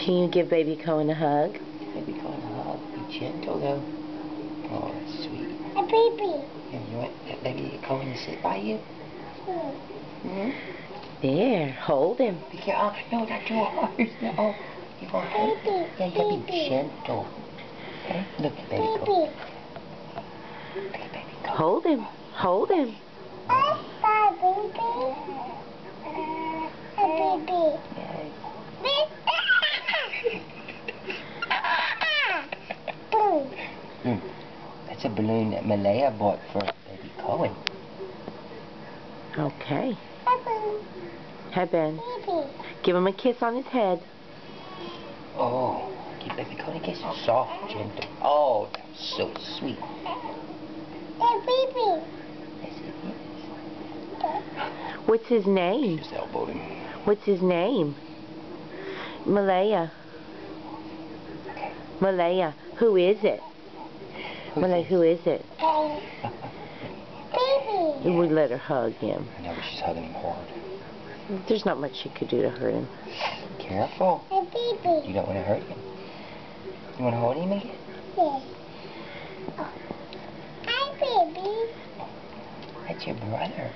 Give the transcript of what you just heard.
Can you give Baby Cohen a hug? Baby Cohen a hug. Be gentle though. Oh, that's sweet. A baby. Yeah, you want that Baby Cohen to sit by you? There, hold him. Be careful. Oh, no, not too hard. No. You want hurt? Yeah, you gotta be gentle. Okay? Look at Baby Cohen. Look at Baby Cohen. Hold him. Hold him. That's a balloon that Malaya bought for Baby Cohen. Okay. Hi, Ben. Give him a kiss on his head. Oh, give Baby Cohen a kiss. Soft, gentle. Oh, that's so sweet. Yes, it is. What's his name? Just elbowed him. What's his name? Malaya. Malaya. Who is it? Malaya, who is it? We would let her hug him. I know, but she's hugging him hard. There's not much she could do to hurt him. Careful. You don't want to hurt him. You want to hold him again? Yes. Hi, baby. That's your brother.